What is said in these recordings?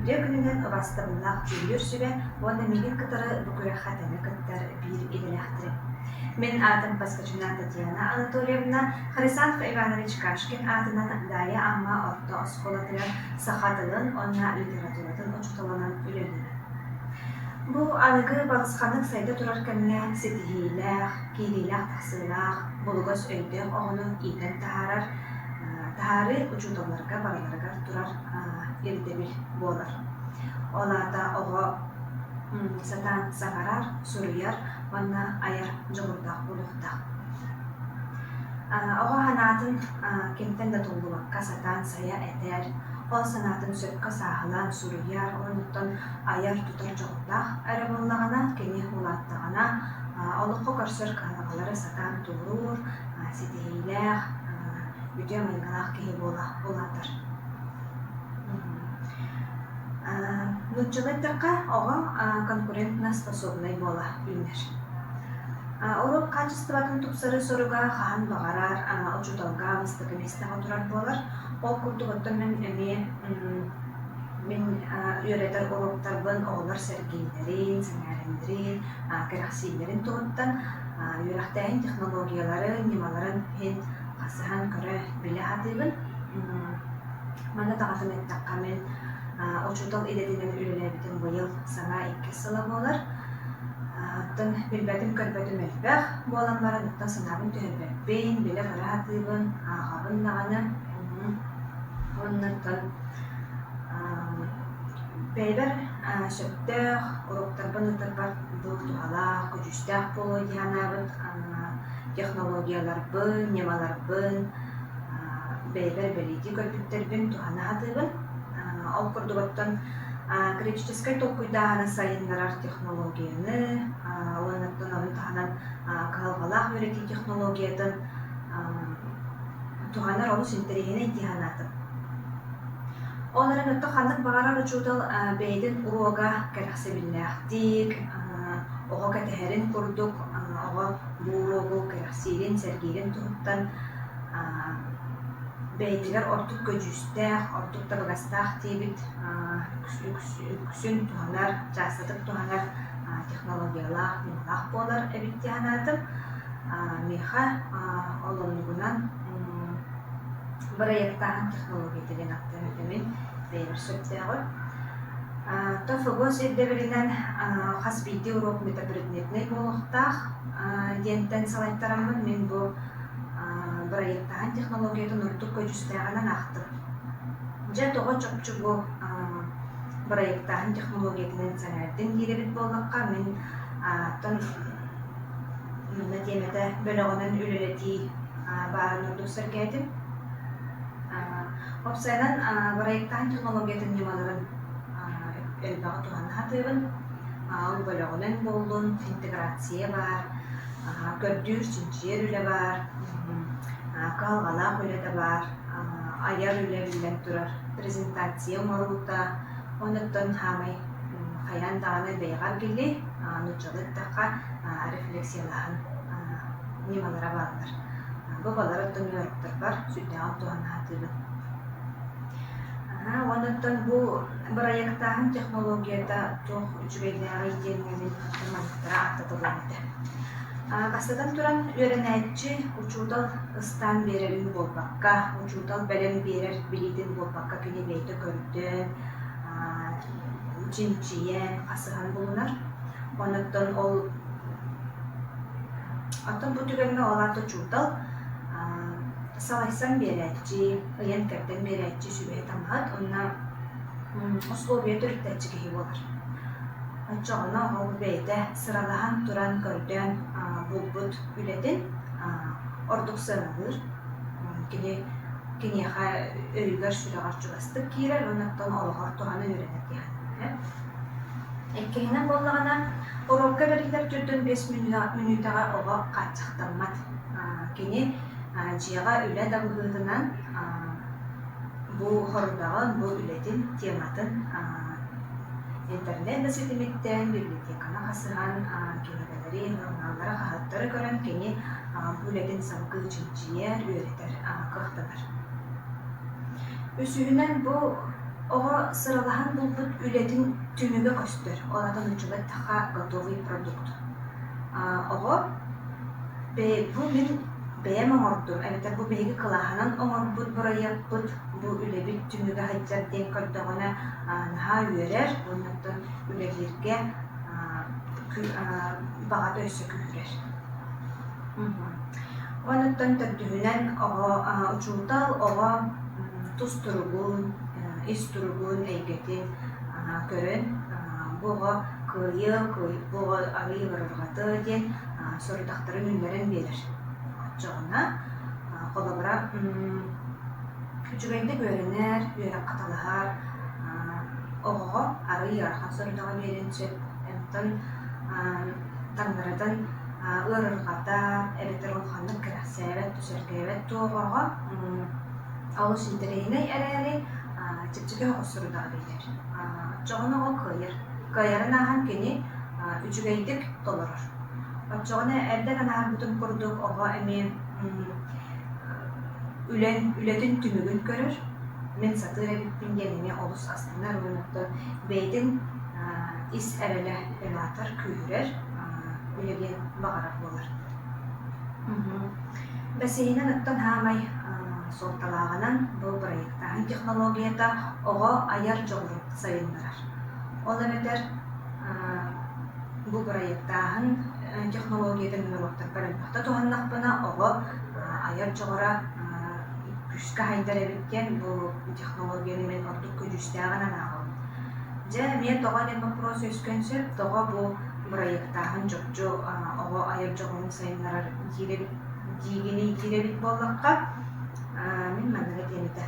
Үрдө күнүнен ыбастабыллаах түйүр сүбэ, уонна мигин кытары бүкүрэ хатаны кыттар биир иделэхтири. Мен атым Паскачуна Татьяна Анатольевна, Харисанов Иванович Кашкин атынан дайа амма орто осколатыгар сахатылын, онна литературатын очуталанан үлелері. Бу аныгы балысханык сайда турар кэмне сетихилэх, кирилэх тахсылах, булугос өйдөг оғыны итен тахары учуталарга бараларга турар ирдебил болар. Олата оғы сатан сағарар, суруяр, онна аяр жоғырдақ болуқтақ. Оғы ханатын кемтен да толдуаққа сатан сая әтер, ол санатын сөпқа сағылан суруяр, оныттан аяр тұтар жоғырдақ әрі болағына, кене олаттағына, олыққы көрсір қалағалары сатан тұғыр, сетейлер, бүде майғалақ кеге болатыр. Нуччалайттарқа оға конкурентна способнай бола үйнер. Олық качестватын тупсары соруга хаан бағарар, очуталга мыстығы местаға тұрар болар. Ол күрдігіттен мен үйретер олықтарбын оғылар сәргейдерін, сәңәріндерін, кәрәқсейлерін тұғыттан үйрақтайын технологияларын, немаларын хен қасыған көрі білі хатыбын. Мана тағатын әттаққа мен очутал идетинен үлелебитин быйыл саңа 2 сыла болар. Оттан билбәтим көрбәтим әлбәқ боланларын оттан санабын төхербәппейн, білі ғыра хатыбын, ағабын нағаны. Оннаттан бәйбәр сөптәқ, уроқтарбын ұтырбар бұл туғалақ, көжістәқ болу дияңабын, технологияларбын, немаларбын, бәйбәр бәлейді көрбіттербін туғана хатыбын. Ол күрдігіттен критическай толкуйдағаны сайынларар технологияны, оланаттан олын тағанан қалғалақ өреті технологиятын туғанар олы сүнтерегені дияңатып. Оларын өтті қандық бағарар ұчудал бәйдің уруға кәріқсі білләқтік, оға кәтәхәрін күрдік, оға бұруғы кәріқсейлін, сәргейлін тұғыттан бәйділер ортық көжістәқ, ортық табығастақ дейбіт, үксін туғанар, жасытық туғанар технологиялақ, немалақ болар әбіт дияңатып, меха олымнығынан проекттағын технология деген аттан өтемен бәйбір сөптәғыр. Тофығыз ердебілінен қас бейді урок метабірдінетіне болуқтақ денттен салайттарамын мен бұл проекттағын технологиятын ұрттық көжістәғынан ақтым. Жа тоғы чөпчі бұл проекттағын технологиятын сәнәрден керебет болуққа мен мұны теметі бөліғынан үлілеті барын ұрдық сәргәдім. Опсайдан проекттағын технологиятын немаларын өлбағы туғаны хатыбын, ол бөліғынан болдың, интеграция бар, көрдүр сүнчер үлі бар, қалғалақ үлі де бар, аяр үлі білен тұрар, презентация ұмарылта, оныттан хамай қаян дағаны бейғар келі, нұтчалыттаққа рефлексиялағын немалара бағылар. Бұл балар өттің өріптір бар, сүттеғал туғаны хатыбын. Оныттан бұл проекттағын технологията тоқ жүбейлері идеямен маңықтыра ақтатылады. Қастадан тұран өрін әйтші ұчудал ұстан берерін болбаққа, ұчудал бәлем берер білейден болбаққа кені бейті көрді, чинчиен, қасыған болынар. Оныттан ол атын бұл түгеліне оларды ұчудал салайсан берәтчі, ұян кәрден берәтчі сүбе тамғат, онна условия түріктәтчі кеге болар. Отчағына ол бейді сыралахан тұран көрден бұлбұт үлетін ордық сыралыр. Кенеға өйгер сүрағар жүгастық кейрер, онаттан олығар туғаны өренет яғын. Әккейінен болағына орокка берілер түрдің 5 минутаға оға қатшықтанмат. Кене жиға үлі дағығынан бұл хордағын, бұл үлетін тематын интернет басетіметтен, библиотеканы қасыған кенегелері, журналдары қағаттары көрін кене үлетін салқы чинчиер, өретер қықтылар. Үсігінен бұл Ого сыралахан булбут үлетин түнүгө көстөр. Олардан учула таха готовый продукт. Ого бу мен бэм оңордум. Эбетер бу беги кылаханан оңорбут бурайаппут. Бу үлебит түнүгө хайджар ден көрдөгөнө наха үйөрер. Оннотон үлелерге баға өсө күрер. Оннотон төрдүгүнен ого учуутал ого туз туругун, ис туругун эйгетин көрөн. Буга буга арый вырыргаты ден сордактарын үнлерин берер. Жоғына қолабыра үчүгенде көрінер, үйерек қаталығар, оғыға арый архан сордаға беренші, әмтін таңдарыдан ұрырғата, әбеттер олқанды кірәсәбет, түсергәбет туғыға алу синтерейіне әрәлі чіпчіге оғы сордаға берер. Жоғына оғы көйер. Көйерін аған кені үчүгейдік толырыр. Отчоғына әрден анағар бұтын құрдық оға әме үлетін түмігін көрір. Мен сатыр әбіппін геніне олыс астынар өңітті бейдің ис әрілі әлатыр күйірер, үлеген бағарақ болар. Бәсейінен ұттан хамай соқталағынан бұл проекттағын технологията оға аяр жоғырып сайынларар. Ол әметер бұл проекттағын технологиядан нұрақтар барынбақта туғаннақпына оғы аяр жоғыра күшкі хайдар әбіткен бұл технологияны мен ордық көжістіғанан ағылым. Жа мен тоға мен вопрос өскенсі тоға бұл проекттағын жоқжо оғы аяр жоғырын сайынларар дегені диребит болдаққа мен мәнігі темеді.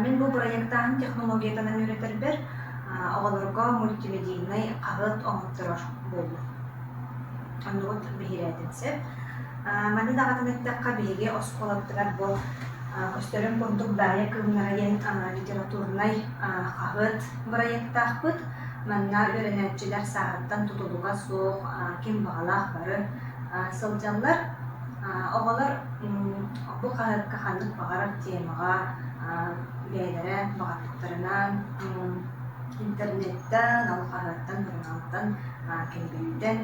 Мен бұл проекттағын технологиядан өретер бір оғаларға мультимедийный қағыт оңыттырар болды. Аннуғыт бейірәдінсіп. Мәні дағатын әттіққа бейге осқолаптырар бұл көстерін күрдік бәйе кылынарайын литературнай қағыт проекттақ бұд. Мәннар өренәтчілер сағыттан тұтылуға соқ, кем бағалақ бары сылжалар. Оғалар бұл қағытқа қандық бағарар темаға бәйлері бағаттықтарынан интернеттен, алқағаттан, журналдан, келбеттен,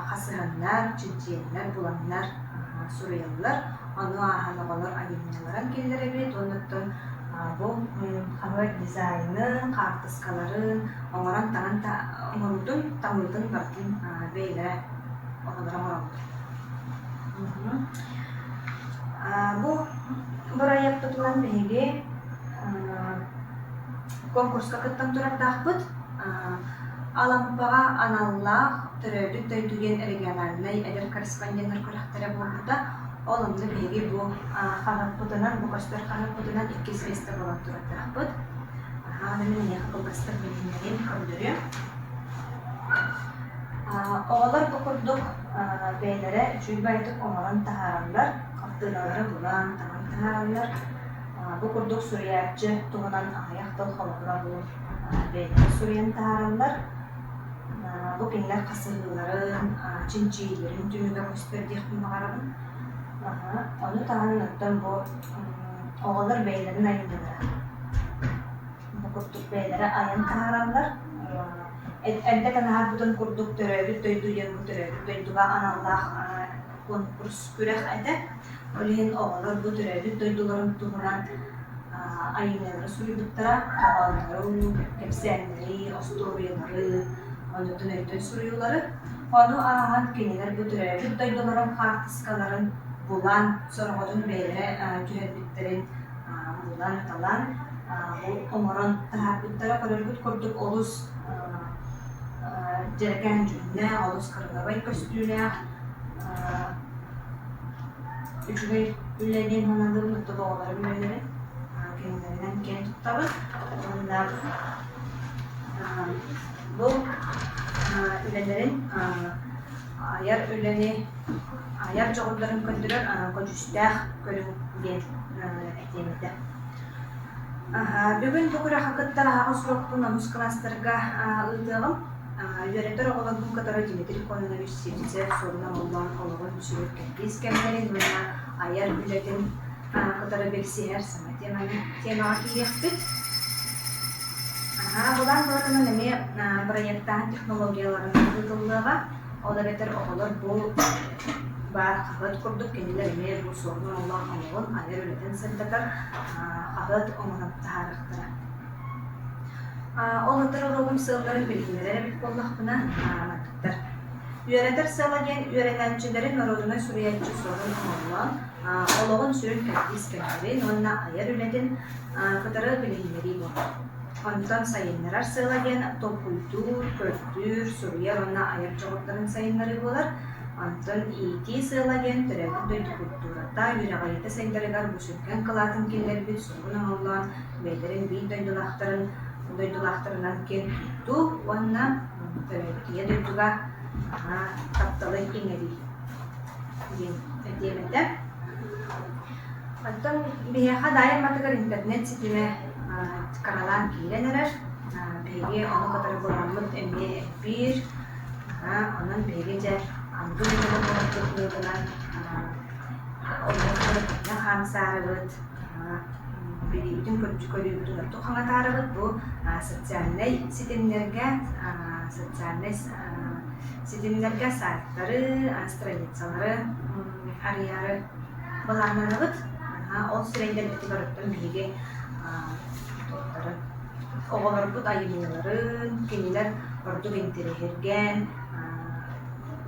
қасығанлар, чинчиенлер, бұланлар, сұриялар, оны ағалығалар айымнелерін келдері бет, оныттың бұл қағыр дизайнын, қартысқаларын, оңыран таңырудың, таңырудың бартын бейлері оғалары мұралды. Бұл бұрайап тұтылан бейге конкурска кыттан турардақ бұд, алампаға аналлақ түрәдік дөйдіген региональный әдір корреспонденттер көріқтері болғыда, олымды бейге бұл қағып бұдынан, бұл көстер қағып бұдынан 2 семестр болан турардақ бұд. Мен еқі бұл көстер бейгенерін көрдірі. Оғалар бұл құрдық бейлері жүй байтық оңалан тағаранлар, қаптылары бұлан таған тағаранлар. Бұл құрдық сүриятчы туғынан аяқтыл қалығыра бұл бейлері сүриян тағаранлар. Бұл пенлер қасырғыларын, чинчийлерін түмігі көстер дейхтін мағарабын. Оны тағанын өттен бұл оғалар бейлерін айындылары. Бұл құрдық бейлері аян тағаранлар. Әлдәтен ағар бұтын құрдық түрәбі төйдуен бұл түрәбі төйдуға аналлақ конкурс көрек әді. Олеген оғалар бұл түрәбі төйдуларын туғынан айынлары сүрі бұттыра, оғалары, кепсәнлері, осториялары, оныттың өйтін сүріюлары. Оны ағаған кенелер бұл түрәбі төйдуларын қартысқаларын бұлан, сорғодың бәйлері түйербіттерін бұлан талан, бұл оңырын тағар бұттыра көрілгіт көрдік олыс Jergen cümle, olus kırgabay köstüyle, üçüge üllenin hanadığım nokta doğaları ülleleri, kendilerinden kendi tutabız. Ondan bu üllerin ayar çoğulların köndürür, köcüstah körünggen etemide. Bugün bu kura hakıttar ağa suroktu namus klaslarga ıldığım. Yönetir oğlan bu kadar Dimitri koronavirüs sebze soruna olan oğlan sürük kempis kemlerin ve ayar ülletin kadar belsi her zaman tema akil yaptık. Оҕолан болотунан эми проекттаан технологияларын кытыллыга ола бетер оҕолор бу бар хагыт курдук кенилер эми бу суорун оллаан олоҕун айар үлэтин сырдатар хагыт оҥоноптаһаарахтара. Олотор олоҕун сыылларын билгилерер эбит боллахпына маттар. Үөрэтер сыыла диэн үөрэнэнчилэрин ородуна суруйаччы суорун оҥоллоон олоҕун сүрүн кэппис кэннери онна айар үлэтин кытары билгилери буолар. Онтон сайыннарар сыыла диэн толкуйтуур, көртүүр, суруйар онна айар жоҕоттарын сайыннары буолар. Онтон ити сыыла диэн төрөбүн дойдукуттуурата үрэҕайыта сайдарыгар бусүркэн кылаатын киллербит суругун оҥоллоон бэйдерин бий дойдулахтарынан кен тутту онна төрөбүтүгэ дойдуга тапталы иңери диэмэтэ. Онтон биэха дайымматыгар интернет ситиме каралаан кииренерер биги ону катары буламмыт эмне бир онун биги же амду бөлөмүнөн онун хамсарыбыт бирибитин көрүүбүтүн тухаңатаарыбыт бу социальный ситимлерге сайттары страницалары арыяры баланарыбыт ол сүрейден этибарыттан биги оҕолорбут айымыыларын кинилер ордук интериһирген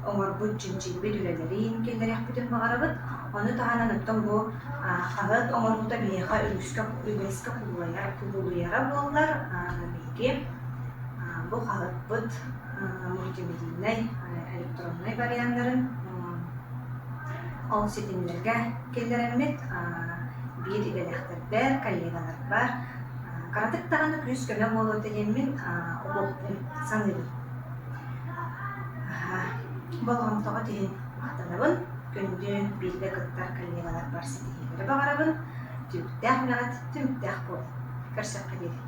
оҥорбут чинчилбит үлэлэрин киллэриэхпитин баҕарабыт ону таһанан оттон бу хагыт оҥорбута биэха үгэскэ кубулуяра буоллар биги бу хагытбыт мультимедийный электронный варианттарын ол ситимлерге киллэреммит биир игэлэхтербэр коллегалар бар. Каратык тағаны күз көмек болу дегенмен олуғын саныбын. Болғантыға дейін мақтанабын, күнді белгі кыттар коллегалар бар сетегелері бағарабын, түміктәқ мәғат, түміктәқ бол. Көрсек қадеді.